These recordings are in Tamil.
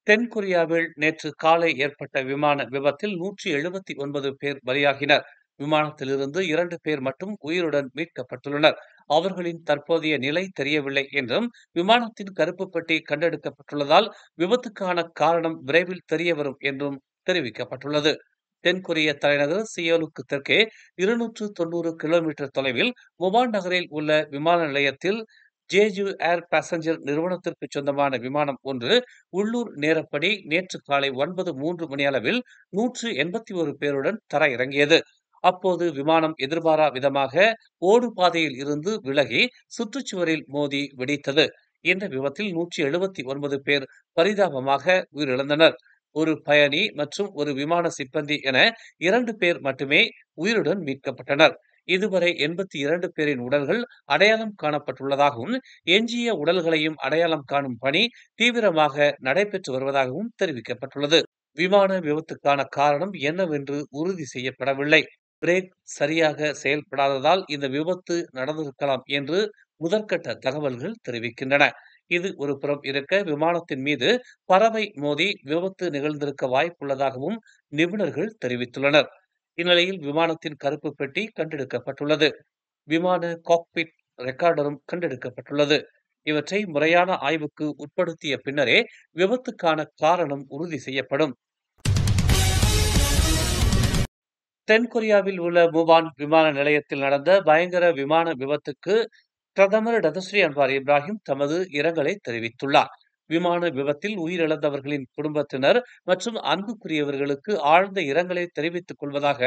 தென்கொரியாவில் நேற்று காலை ஏற்பட்ட விமான விபத்தில் 179 பேர் பலியாகினர். விமானத்திலிருந்து 2 பேர் மட்டும் உயிருடன் மீட்கப்பட்டுள்ளனர். அவர்களின் தற்போதைய நிலை தெரியவில்லை என்றும், விமானத்தின் கருப்பு பெட்டி கண்டெடுக்கப்பட்டுள்ளதால் விபத்துக்கான காரணம் விரைவில் தெரியவரும் என்றும் தெரிவிக்கப்பட்டுள்ளது. தென்கொரிய தலைநகர் சியோலுக்கு தெற்கே 290 கிலோமீட்டர் தொலைவில் முபான் நகரில் உள்ள விமான நிலையத்தில் ஜேஜு ஏர் பாசஞ்சர் நிறுவனத்திற்கு சொந்தமான விமானம் ஒன்று உள்ளூர் நேரப்படி நேற்று காலை 9:03 மணியளவில் 181 பேருடன் தரையிறங்கியது. அப்போது விமானம் எதிர்பாரா விதமாக ஓடு பாதையில் இருந்து விலகி சுற்றுச்சுவரில் மோதி வெடித்தது. இந்த விபத்தில் 179 பேர் பரிதாபமாக உயிரிழந்தனர். ஒரு பயணி மற்றும் ஒரு விமான சிப்பந்தி என 2 பேர் மட்டுமே உயிருடன் மீட்கப்பட்டனர். இதுவரை 82 பேரின் உடல்கள் அடையாளம் காணப்பட்டுள்ளதாகவும், எஞ்சிய உடல்களையும் அடையாளம் காணும் பணி தீவிரமாக நடைபெற்று வருவதாகவும் தெரிவிக்கப்பட்டுள்ளது. விமான விபத்துக்கான காரணம் என்னவென்று உறுதி செய்யப்படவில்லை. பிரேக் சரியாக செயல்படாததால் இந்த விபத்து நடந்திருக்கலாம் என்று முதற்கட்ட தகவல்கள் தெரிவிக்கின்றன. இது ஒரு புறம் இருக்க, விமானத்தின் மீது பறவை மோதி விபத்து நிகழ்ந்திருக்க வாய்ப்புள்ளதாகவும் நிபுணர்கள் தெரிவித்துள்ளனர். இந்நிலையில் விமானத்தின் கருப்பு பெட்டி கண்டெடுக்கப்பட்டுள்ளது. விமான காக்பிட் ரெக்கார்டரும் கண்டெடுக்கப்பட்டுள்ளது. இவற்றை முறையான ஆய்வுக்கு உட்படுத்திய பின்னரே விபத்துக்கான காரணம் உறுதி செய்யப்படும். தென்கொரியாவில் உள்ள முபான் விமான நிலையத்தில் நடந்த பயங்கர விமான விபத்துக்கு பிரதமர் டதஸ்ரீ அன்வார் இப்ராஹிம் தமது இரங்கலை தெரிவித்துள்ளார். விமான விபத்தில் உயிரிழந்தவர்களின் குடும்பத்தினர் மற்றும் அன்புக்குரியவர்களுக்கு ஆழ்ந்த இரங்கலை தெரிவித்துக் கொள்வதாக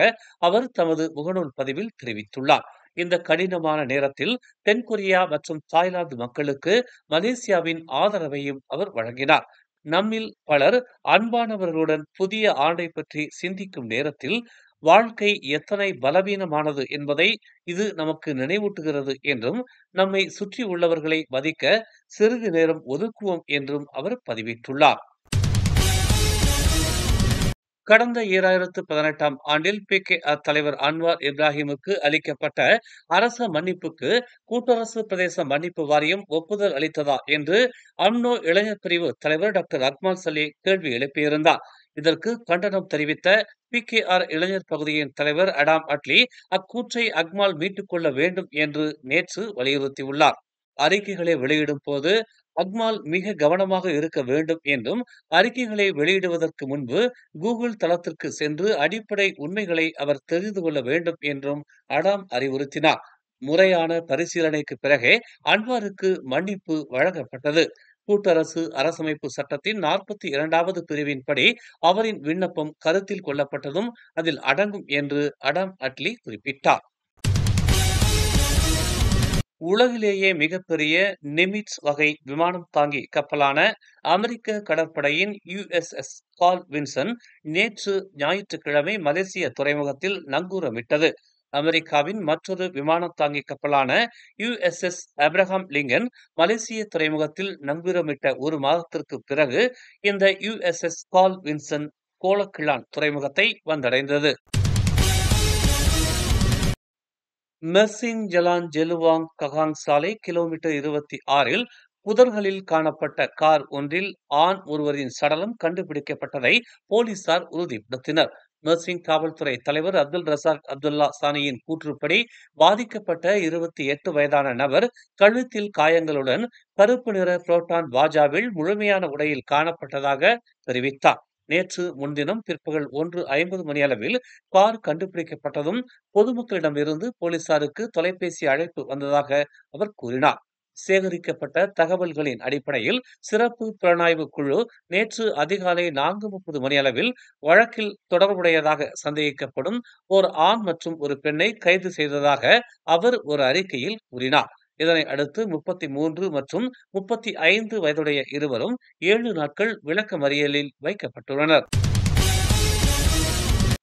அவர் தமது முகநூல் பதிவில் தெரிவித்துள்ளார். இந்த கடினமான நேரத்தில் தென்கொரியா மற்றும் தாய்லாந்து மக்களுக்கு மலேசியாவின் ஆதரவையும் அவர் வழங்கினார். நம்மில் பலர் அன்பானவர்களுடன் புதிய ஆண்டை பற்றி சிந்திக்கும் நேரத்தில் வாழ்க்கை எத்தனை பலவீனமானது என்பதை இது நமக்கு நினைவூட்டுகிறது என்றும், நம்மை சுற்றி உள்ளவர்களை மதிக்க சிறிது நேரம் ஒதுக்குவோம் என்றும் அவர் பதிவிட்டுள்ளார். கடந்த 2018ஆம் ஆண்டில் PKR தலைவர் அன்வார் இப்ராஹிமுக்கு அளிக்கப்பட்ட அரச மன்னிப்புக்கு கூட்டரசு பிரதேச மன்னிப்பு வாரியம் ஒப்புதல் அளித்ததா என்று அம்னோ இளைஞர் பிரிவு தலைவர் டாக்டர் அக்மால் சலே கேள்வி எழுப்பியிருந்தார். இதற்கு கண்டனம் தெரிவித்த PKR இளைஞர் பகுதியின் தலைவர் அடாம் அட்லி அக்கூற்றை அக்மால் மீட்டுக் கொள்ள வேண்டும் என்று நேற்று வலியுறுத்தியுள்ளார். அறிக்கைகளை வெளியிடும் போது அக்மால் மிக கவனமாக இருக்க வேண்டும் என்றும், அறிக்கைகளை வெளியிடுவதற்கு முன்பு கூகுள் தளத்திற்கு சென்று அடிப்படை உண்மைகளை அவர் தெரிந்து கொள்ள வேண்டும் என்றும் அடாம் அறிவுறுத்தினார். முறையான பரிசீலனைக்கு பிறகே அன்வாருக்கு மன்னிப்பு வழங்கப்பட்டது. கூட்டரசு அரசமைப்பு சட்டத்தின் 42வது பிரிவின்படி அவரின் விண்ணப்பம் கருத்தில் கொள்ளப்பட்டதும் அதில் அடங்கும் என்று அடாம் அட்லி குறிப்பிட்டார். உலகிலேயே மிகப்பெரிய நிமிட்ஸ் வகை விமானம் தாங்கி கப்பலான அமெரிக்க கடற்படையின் USS கார்ல் வின்சன் நேற்று ஞாயிற்றுக்கிழமை மலேசிய துறைமுகத்தில் நங்கூரமிட்டது. அமெரிக்காவின் மற்றொரு விமானம் தாங்கி கப்பலான USS ஆப்ரஹாம் லிங்கன் மலேசிய துறைமுகத்தில் நங்கூரமிட்ட ஒரு மாதத்திற்கு பிறகு இந்த USS கார்ல் வின்சன் கோலக்கிழான் துறைமுகத்தை வந்தடைந்தது. மெர்சிங் ஜலான் ஜெலுவாங் ககாங் சாலை கிலோமீட்டர் 26இல் புதர்களில் காணப்பட்ட கார் ஒன்றில் ஆண் ஒருவரின் சடலம் கண்டுபிடிக்கப்பட்டதை போலீசார் உறுதிப்படுத்தினர். மெர்சிங் காவல்துறை தலைவர் அப்துல் ரசாக் அப்துல்லா சானியின் கூற்றுப்படி, பாதிக்கப்பட்ட 28 வயதான நபர் கழுத்தில் காயங்களுடன் கருப்பு நிற புரோட்டான் வாஜாவில் முழுமையான உடையில் காணப்பட்டதாக தெரிவித்தார். நேற்று முன்தினம் பிற்பகல் 1:50 மணியளவில் கார் கண்டுபிடிக்கப்பட்டதும் பொதுமக்களிடமிருந்து போலீசாருக்கு தொலைபேசி அழைப்பு வந்ததாக அவர் கூறினார். சேகரிக்கப்பட்ட தகவல்களின் அடிப்படையில் சிறப்பு புலனாய்வு குழு நேற்று அதிகாலை 4:30 மணியளவில் வழக்கில் தொடர்புடையதாக சந்தேகிக்கப்படும் ஒரு ஆண் மற்றும் ஒரு பெண்ணை கைது செய்ததாக அவர் ஒரு அறிக்கையில் கூறினார். இதனை அடுத்து 33 மற்றும் 35 வயதுடைய இருவரும் 7 நாட்கள் விளக்கமறியலில் வைக்கப்பட்டுள்ளனர்.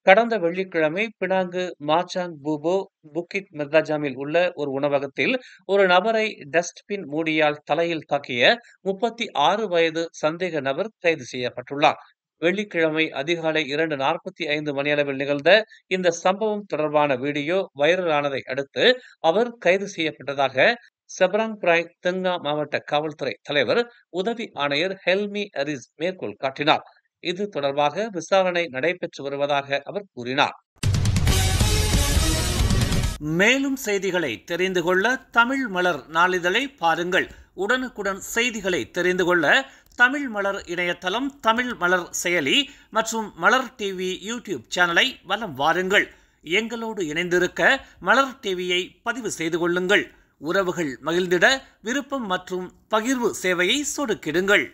கடந்த வெள்ளிக்கிழமை பினாங்கு மாச்சாங் பூபோ புக்கிட் மெர்தாஜாமில் உள்ள ஒரு உணவகத்தில் ஒரு நபரை டஸ்ட்பின் மூடியால் தலையில் தாக்கிய 36 வயது சந்தேக நபர் கைது செய்யப்பட்டுள்ளார். வெள்ளிக்கிழமை அதிகாலை 2:45 மணியளவில் நிகழ்ந்த இந்த சம்பவம் தொடர்பான வீடியோ வைரலானதை அடுத்து அவர் கைது செய்யப்பட்டதாக செபராங் பிராய் தெங்கா மாவட்ட காவல்துறை தலைவர் உதவி ஆணையர் ஹெல்மி அரிஸ் மேற்கோள் காட்டினார். இது தொடர்பாக விசாரணை நடைபெற்று வருவதாக அவர் கூறினார். மேலும் செய்திகளை தெரிந்து கொள்ள தமிழ் மலர் நாளிதழை பாருங்கள். உடனுக்குடன் செய்திகளை தெரிந்து கொள்ள தமிழ் மலர் இணையதளம், தமிழ் மலர் செயலி மற்றும் மலர் டிவி யூடியூப் சேனலை வலம் வாருங்கள். எங்களோடு இணைந்திருக்க மலர் டிவியை பதிவு செய்து கொள்ளுங்கள். உறவுகள் மகிழ்ந்திட விருப்பம் மற்றும் பகிர்வு சேவையை சொடுக்கிடுங்கள்.